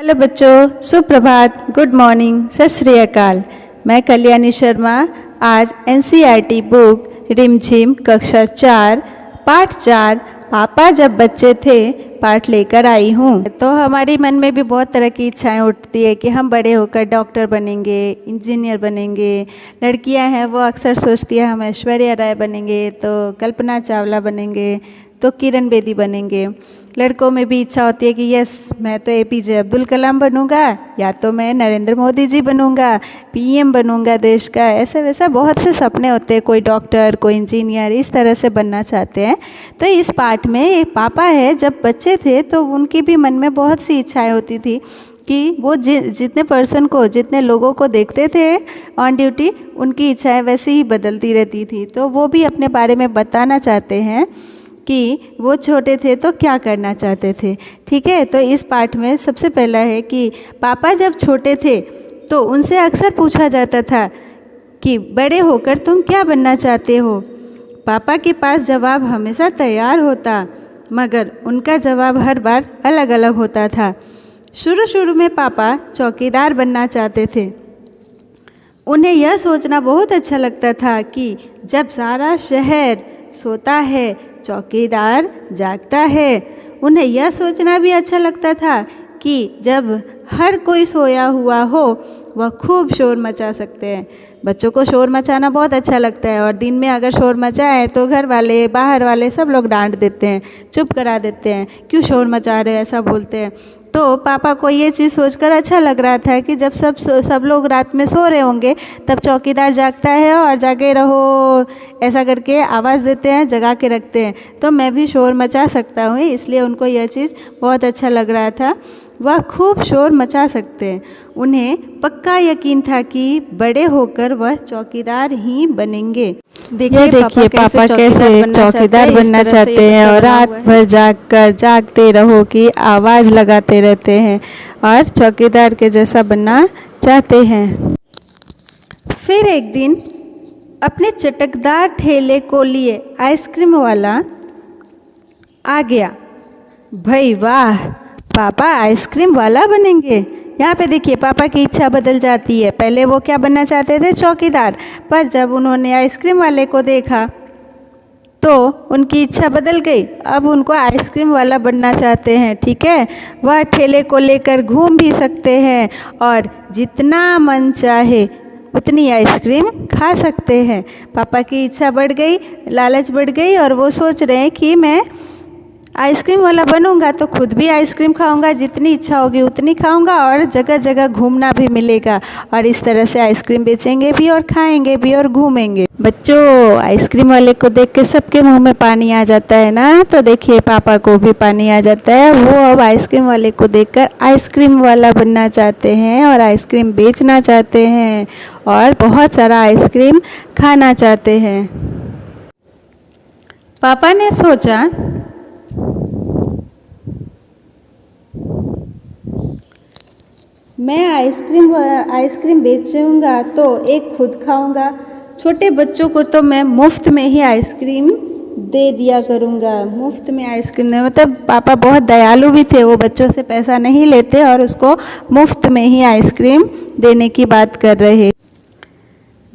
Hello बच्चों, सुप्रभात, good morning, सत श्री अकाल। मैं कल्याणी शर्मा आज एनसीईआरटी बुक रिमझिम कक्षा 4 पाठ 4 पापा जब बच्चे थे पाठ लेकर आई हूँ। तो हमारे मन में भी बहुत तरह की इच्छाएं उठती है कि हम बड़े होकर डॉक्टर बनेंगे, इंजीनियर बनेंगे। लड़कियां हैं वो अक्सर सोचती है हम ऐश्वर्या राय बनेंगे, तो कल्पना चावला बनेंगे, तो किरण बेदी बनेंगे। लड़कों में भी इच्छा होती है कि यस मैं तो एपीजे अब्दुल कलाम बनूंगा, या तो मैं नरेंद्र मोदी जी बनूंगा, पीएम बनूंगा देश का। ऐसे वैसा बहुत से सपने होते हैं, कोई डॉक्टर, कोई इंजीनियर, इस तरह से बनना चाहते हैं। तो इस पाठ में एक पापा है, जब बच्चे थे तो उनकी भी मन में बहुत सी इच्छाएं होती थी कि वो जितने लोगों को देखते थे ऑन ड्यूटी, उनकी इच्छाएं वैसे ही बदलती रहती थी। तो वो भी अपने बारे में बताना चाहते हैं कि वो छोटे थे तो क्या करना चाहते थे। ठीक है, तो इस पाठ में सबसे पहला है कि पापा जब छोटे थे तो उनसे अक्सर पूछा जाता था कि बड़े होकर तुम क्या बनना चाहते हो। पापा के पास जवाब हमेशा तैयार होता, मगर उनका जवाब हर बार अलग अलग होता था। शुरू में पापा चौकीदार बनना चाहते थे। उन्हें यह सोचना बहुत अच्छा लगता था कि जब सारा शहर सोता है चौकीदार जागता है। उन्हें यह सोचना भी अच्छा लगता था कि जब हर कोई सोया हुआ हो वह खूब शोर मचा सकते हैं। बच्चों को शोर मचाना बहुत अच्छा लगता है, और दिन में अगर शोर मचाए तो घर वाले बाहर वाले सब लोग डांट देते हैं, चुप करा देते हैं, क्यों शोर मचा रहे हो ऐसा बोलते हैं। तो पापा को ये चीज़ सोचकर अच्छा लग रहा था कि जब सब लोग रात में सो रहे होंगे तब चौकीदार जागता है और जागे रहो ऐसा करके आवाज़ देते हैं, जगा के रखते हैं, तो मैं भी शोर मचा सकता हूँ। इसलिए उनको यह चीज़ बहुत अच्छा लग रहा था, वह खूब शोर मचा सकते हैं। उन्हें पक्का यकीन था कि बड़े होकर वह चौकीदार ही बनेंगे। देखिए पापा कैसे चौकीदार बनना चाहते हैं, और रात भर जागते रहो की आवाज़ लगाते रहते हैं और चौकीदार के जैसा बनना चाहते हैं। फिर एक दिन अपने चटकदार ठेले को लिए आइसक्रीम वाला आ गया। भाई वाह, पापा आइसक्रीम वाला बनेंगे। यहाँ पे देखिए पापा की इच्छा बदल जाती है। पहले वो क्या बनना चाहते थे, चौकीदार, पर जब उन्होंने आइसक्रीम वाले को देखा तो उनकी इच्छा बदल गई। अब उनको आइसक्रीम वाला बनना चाहते हैं। ठीक है, वह ठेले को लेकर घूम भी सकते हैं और जितना मन चाहे उतनी आइसक्रीम खा सकते हैं। पापा की इच्छा बढ़ गई, लालच बढ़ गई, और वो सोच रहे हैं कि मैं आइसक्रीम वाला बनूंगा तो खुद भी आइसक्रीम खाऊंगा, जितनी इच्छा होगी उतनी खाऊंगा, और जगह जगह घूमना भी मिलेगा, और इस तरह से आइसक्रीम बेचेंगे भी और खाएंगे भी और घूमेंगे। बच्चों, आइसक्रीम वाले को देख के सबके मुंह में पानी आ जाता है ना, तो देखिए पापा को भी पानी आ जाता है। वो अब आइसक्रीम वाले को देखकर आइसक्रीम वाला बनना चाहते हैं और आइसक्रीम बेचना चाहते हैं और बहुत सारा आइसक्रीम खाना चाहते हैं। पापा ने सोचा मैं आइसक्रीम बेचूंगा तो एक खुद खाऊंगा, छोटे बच्चों को तो मैं मुफ्त में ही आइसक्रीम दे दिया करूंगा। मुफ्त में आइसक्रीम, मतलब पापा बहुत दयालु भी थे, वो बच्चों से पैसा नहीं लेते और उसको मुफ्त में ही आइसक्रीम देने की बात कर रहे।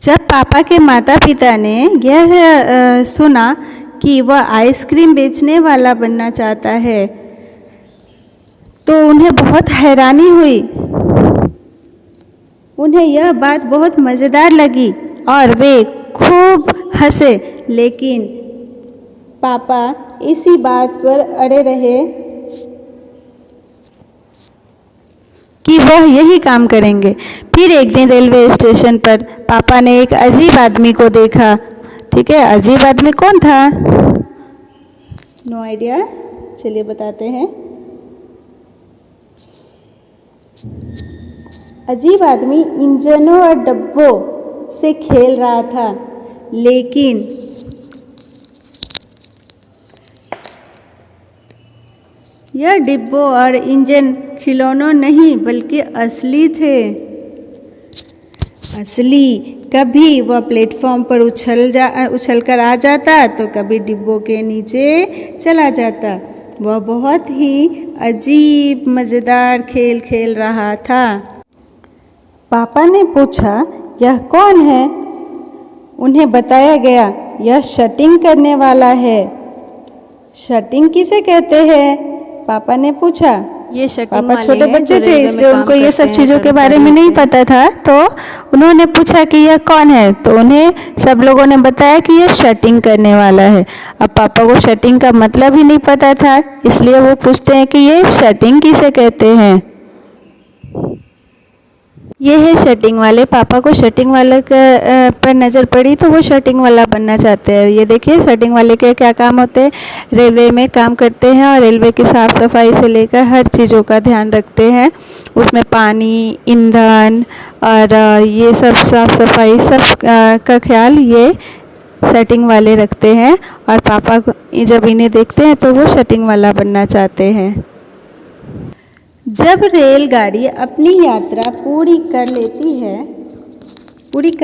जब पापा के माता पिता ने यह सुना कि वह आइसक्रीम बेचने वाला बनना चाहता है तो उन्हें बहुत हैरानी हुई। उन्हें यह बात बहुत मज़ेदार लगी और वे खूब हंसे, लेकिन पापा इसी बात पर अड़े रहे कि वह यही काम करेंगे। फिर एक दिन रेलवे स्टेशन पर पापा ने एक अजीब आदमी को देखा। ठीक है, अजीब आदमी कौन था? नो आइडिया, चलिए बताते हैं। अजीब आदमी इंजनों और डब्बों से खेल रहा था, लेकिन यह डिब्बों और इंजन खिलौनों नहीं बल्कि असली थे। असली। कभी वह प्लेटफॉर्म पर उछल कर आ जाता तो कभी डिब्बों के नीचे चला जाता। वह बहुत ही अजीब मज़ेदार खेल खेल रहा था। पापा ने पूछा, यह कौन है? उन्हें बताया गया, यह शटिंग करने वाला है। शटिंग किसे कहते हैं? पापा ने पूछा। ये शटिंग पापा वाले छोटे हैं बच्चे जो थे, रेलवे में इसलिए काम उनको ये करते सब हैं, चीज़ों के बारे में कर्मचारी नहीं होते हैं। पता था। तो उन्होंने पूछा कि यह कौन है, तो उन्हें सब लोगों ने बताया कि यह शटिंग करने वाला है। अब पापा को शटिंग का मतलब ही नहीं पता था, इसलिए वो पूछते हैं कि ये शटिंग किसे कहते हैं। ये है शटिंग वाले। पापा को शटिंग वाले पर नज़र पड़ी तो वो शटिंग वाला बनना चाहते हैं। ये देखिए शटिंग वाले के क्या काम होते हैं। रेलवे में काम करते हैं और रेलवे की साफ़ सफाई से लेकर हर चीज़ों का ध्यान रखते हैं। उसमें पानी, ईंधन और ये सब साफ़ सफाई सब का ख्याल ये शटिंग वाले रखते हैं। और पापा जब इन्हें देखते हैं तो वो शटिंग वाला बनना चाहते हैं। जब रेलगाड़ी अपनी यात्रा पूरी कर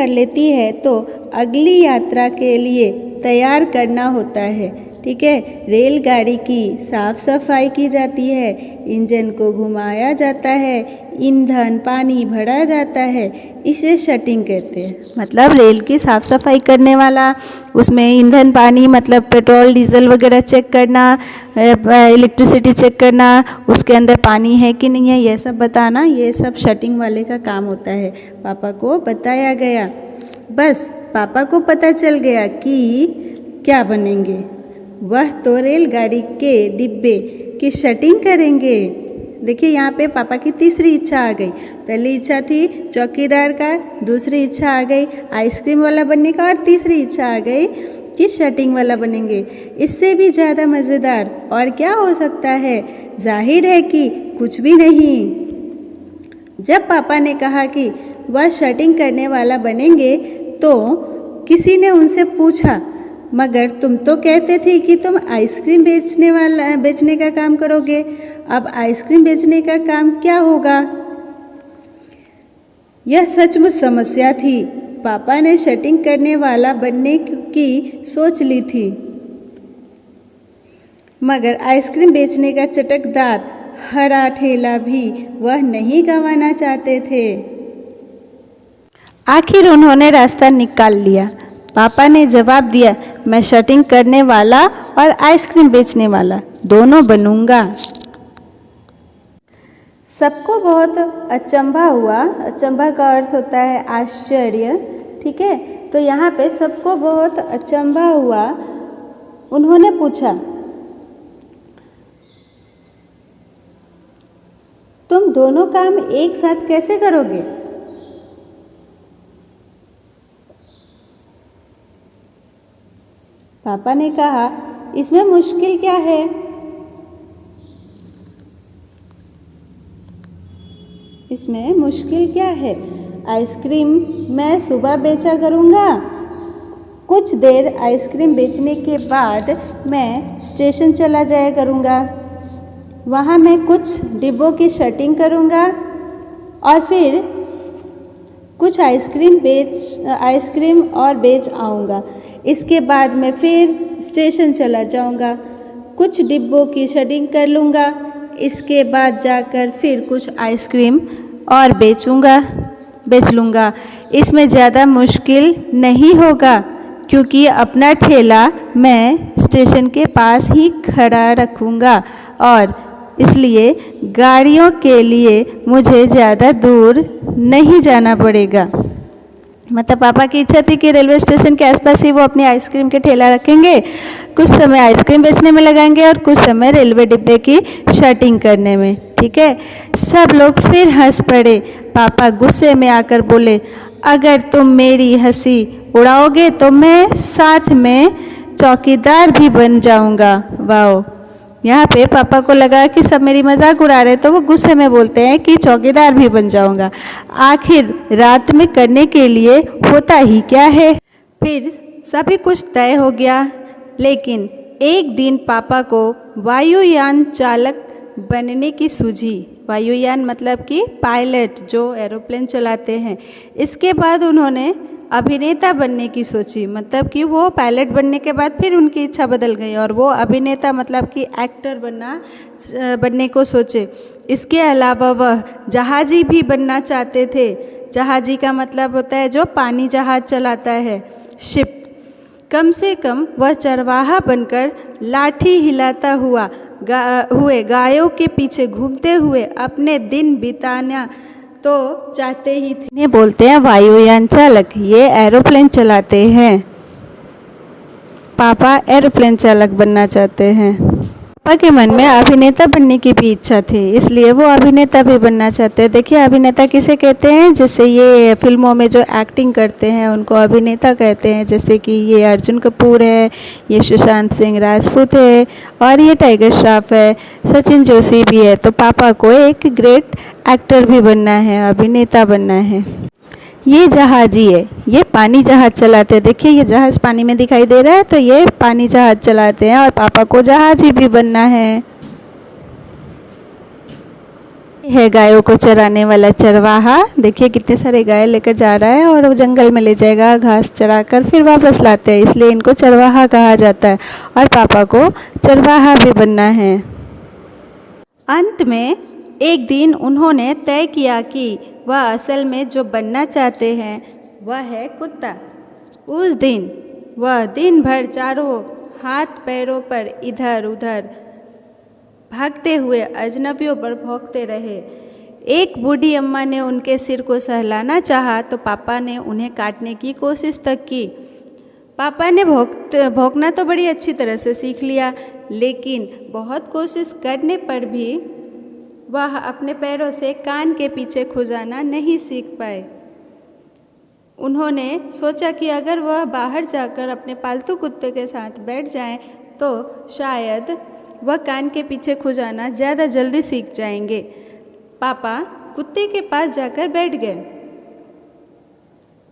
लेती है तो अगली यात्रा के लिए तैयार करना होता है। ठीक है, रेलगाड़ी की साफ सफाई की जाती है, इंजन को घुमाया जाता है, ईंधन पानी भरा जाता है, इसे शटिंग कहते हैं। मतलब रेल की साफ सफाई करने वाला, उसमें ईंधन पानी मतलब पेट्रोल डीजल वगैरह चेक करना, इलेक्ट्रिसिटी चेक करना, उसके अंदर पानी है कि नहीं है यह सब बताना, ये सब शटिंग वाले का काम होता है। पापा को बताया गया। बस पापा को पता चल गया कि क्या बनेंगे। वह तो रेलगाड़ी के डिब्बे की शटिंग करेंगे। देखिए यहाँ पे पापा की तीसरी इच्छा आ गई। पहली इच्छा थी चौकीदार का, दूसरी इच्छा आ गई आइसक्रीम वाला बनने का, और तीसरी इच्छा आ गई कि शटिंग वाला बनेंगे। इससे भी ज़्यादा मज़ेदार और क्या हो सकता है? जाहिर है कि कुछ भी नहीं। जब पापा ने कहा कि वह शटिंग करने वाला बनेंगे तो किसी ने उनसे पूछा, मगर तुम तो कहते थे कि तुम आइसक्रीम बेचने का काम करोगे, अब आइसक्रीम बेचने का काम क्या होगा? यह सचमुच समस्या थी। पापा ने शटिंग करने वाला बनने की सोच ली थी, मगर आइसक्रीम बेचने का चटकदार हरा ठेला भी वह नहीं गंवाना चाहते थे। आखिर उन्होंने रास्ता निकाल लिया। पापा ने जवाब दिया, मैं शटिंग करने वाला और आइसक्रीम बेचने वाला दोनों बनूंगा। सबको बहुत अचंभा हुआ। अचंभा का अर्थ होता है आश्चर्य। ठीक है, तो यहाँ पे सबको बहुत अचंभा हुआ। उन्होंने पूछा, तुम दोनों काम एक साथ कैसे करोगे? पापा ने कहा, इसमें मुश्किल क्या है? इसमें मुश्किल क्या है? आइसक्रीम मैं सुबह बेचा करूँगा। कुछ देर आइसक्रीम बेचने के बाद मैं स्टेशन चला जाया करूँगा। वहाँ मैं कुछ डिब्बों की शटिंग करूँगा और फिर कुछ आइसक्रीम और बेच आऊँगा। इसके बाद मैं फिर स्टेशन चला जाऊँगा, कुछ डिब्बों की शटिंग कर लूँगा। इसके बाद जाकर फिर कुछ आइसक्रीम और बेच लूँगा। इसमें ज़्यादा मुश्किल नहीं होगा, क्योंकि अपना ठेला मैं स्टेशन के पास ही खड़ा रखूँगा और इसलिए गाड़ियों के लिए मुझे ज़्यादा दूर नहीं जाना पड़ेगा। मतलब पापा की इच्छा थी कि रेलवे स्टेशन के आसपास ही वो अपनी आइसक्रीम के ठेला रखेंगे, कुछ समय आइसक्रीम बेचने में लगाएंगे और कुछ समय रेलवे डिब्बे की शटिंग करने में। ठीक है, सब लोग फिर हंस पड़े। पापा गुस्से में आकर बोले, अगर तुम मेरी हंसी उड़ाओगे तो मैं साथ में चौकीदार भी बन जाऊंगा। वाओ, यहाँ पे पापा को लगा कि सब मेरी मजाक उड़ा रहे, तो वो गुस्से में बोलते हैं कि चौकीदार भी बन जाऊंगा। आखिर रात में करने के लिए होता ही क्या है। फिर सभी कुछ तय हो गया, लेकिन एक दिन पापा को वायुयान चालक बनने की सूझी। वायुयान मतलब कि पायलट जो एरोप्लेन चलाते हैं। इसके बाद उन्होंने अभिनेता बनने की सोची, मतलब कि वो पायलट बनने के बाद फिर उनकी इच्छा बदल गई और वो अभिनेता मतलब कि एक्टर बनने को सोचे। इसके अलावा वह जहाजी भी बनना चाहते थे। जहाजी का मतलब होता है जो पानी जहाज चलाता है, शिप। कम से कम वह चरवाहा बनकर लाठी हिलाता हुए गायों के पीछे घूमते हुए अपने दिन बिताना तो चाहते ही थे। इन्हें बोलते हैं वायुयान चालक। ये एरोप्लेन चलाते हैं। पापा एरोप्लेन चालक बनना चाहते हैं। पापा के मन में अभिनेता बनने की भी इच्छा थी, इसलिए वो अभिनेता भी बनना चाहते हैं। देखिए अभिनेता किसे कहते हैं, जैसे ये फिल्मों में जो एक्टिंग करते हैं उनको अभिनेता कहते हैं। जैसे कि ये अर्जुन कपूर है, ये सुशांत सिंह राजपूत है और ये टाइगर श्रॉफ है, सचिन जोशी भी है। तो पापा को एक ग्रेट एक्टर भी बनना है, अभिनेता बनना है। ये जहाजी है, ये पानी जहाज चलाते हैं। देखिए ये जहाज पानी में दिखाई दे रहा है, तो ये पानी जहाज चलाते हैं और पापा को जहाजी भी बनना है। है गायों को चराने वाला चरवाहा। देखिए कितने सारे गाय लेकर जा रहा है और वो जंगल में ले जाएगा, घास चराकर फिर वापस लाते हैं, इसलिए इनको चरवाहा कहा जाता है। और पापा को चरवाहा भी बनना है। अंत में एक दिन उन्होंने तय किया कि वह असल में जो बनना चाहते हैं वह है कुत्ता। उस दिन वह दिन भर चारों हाथ पैरों पर इधर उधर भागते हुए अजनबियों पर भौंकते रहे। एक बूढ़ी अम्मा ने उनके सिर को सहलाना चाहा तो पापा ने उन्हें काटने की कोशिश तक की। पापा ने भौंकना तो बड़ी अच्छी तरह से सीख लिया, लेकिन बहुत कोशिश करने पर भी वह अपने पैरों से कान के पीछे खुजाना नहीं सीख पाए। उन्होंने सोचा कि अगर वह बाहर जाकर अपने पालतू कुत्ते के साथ बैठ जाएं तो शायद वह कान के पीछे खुजाना ज़्यादा जल्दी सीख जाएंगे। पापा कुत्ते के पास जाकर बैठ गए।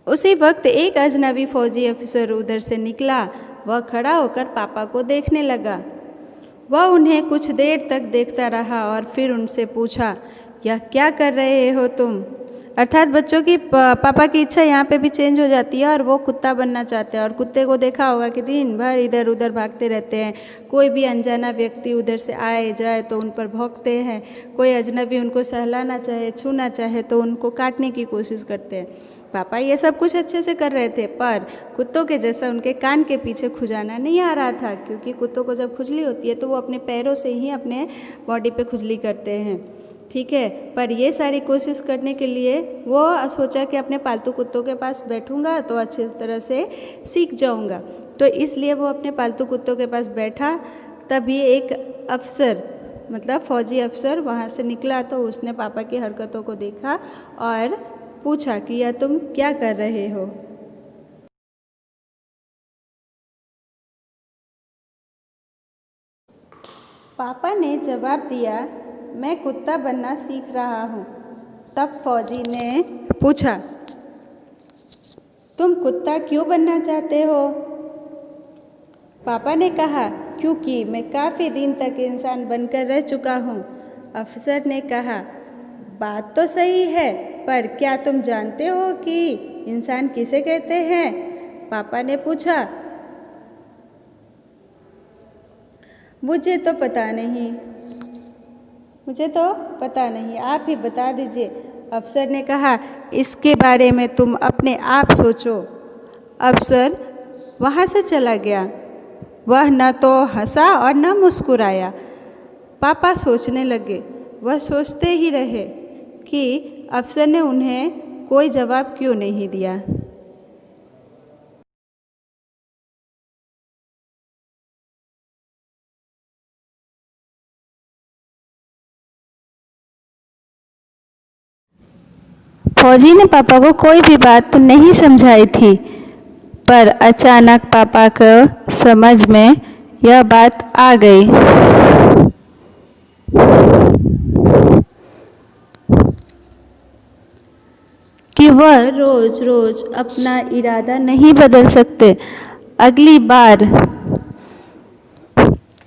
उसी वक्त एक अजनबी फौजी अफसर उधर से निकला। वह खड़ा होकर पापा को देखने लगा। वह उन्हें कुछ देर तक देखता रहा और फिर उनसे पूछा, यह क्या कर रहे हो तुम? अर्थात बच्चों की पापा की इच्छा यहाँ पे भी चेंज हो जाती है और वो कुत्ता बनना चाहते हैं। और कुत्ते को देखा होगा कि दिन भर इधर उधर भागते रहते हैं। कोई भी अनजाना व्यक्ति उधर से आए जाए तो उन पर भौंकते हैं। कोई अजनबी उनको सहलाना चाहे, छूना चाहे तो उनको काटने की कोशिश करते हैं। पापा ये सब कुछ अच्छे से कर रहे थे, पर कुत्तों के जैसा उनके कान के पीछे खुजाना नहीं आ रहा था, क्योंकि कुत्तों को जब खुजली होती है तो वो अपने पैरों से ही अपने बॉडी पे खुजली करते हैं। ठीक है, पर ये सारी कोशिश करने के लिए वो सोचा कि अपने पालतू कुत्तों के पास बैठूंगा तो अच्छी तरह से सीख जाऊंगा। तो इसलिए वो अपने पालतू कुत्तों के पास बैठा। तभी एक अफसर, मतलब फौजी अफसर वहाँ से निकला तो उसने पापा की हरकतों को देखा और पूछा कि यह तुम क्या कर रहे हो? पापा ने जवाब दिया, मैं कुत्ता बनना सीख रहा हूँ। तब फौजी ने पूछा, तुम कुत्ता क्यों बनना चाहते हो? पापा ने कहा, क्योंकि मैं काफ़ी दिन तक इंसान बनकर रह चुका हूँ। अफसर ने कहा, बात तो सही है, पर क्या तुम जानते हो कि इंसान किसे कहते हैं? पापा ने पूछा, मुझे तो पता नहीं, आप ही बता दीजिए। अफसर ने कहा, इसके बारे में तुम अपने आप सोचो। अफसर वहाँ से चला गया। वह न तो हंसा और न मुस्कुराया। पापा सोचने लगे। वह सोचते ही रहे कि अफसर ने उन्हें कोई जवाब क्यों नहीं दिया। फौजी ने पापा को कोई भी बात नहीं समझाई थी, पर अचानक पापा को समझ में यह बात आ गई। कि वह रोज रोज अपना इरादा नहीं बदल सकते। अगली बार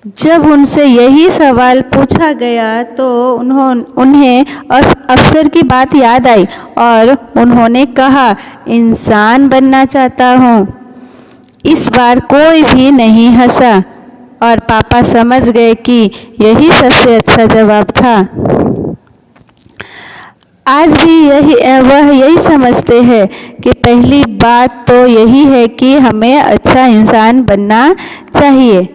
जब उनसे यही सवाल पूछा गया तो उन्हें अफसर की बात याद आई और उन्होंने कहा, इंसान बनना चाहता हूँ। इस बार कोई भी नहीं हंसा और पापा समझ गए कि यही सबसे अच्छा जवाब था। आज भी वह यही समझते हैं कि पहली बात तो यही है कि हमें अच्छा इंसान बनना चाहिए।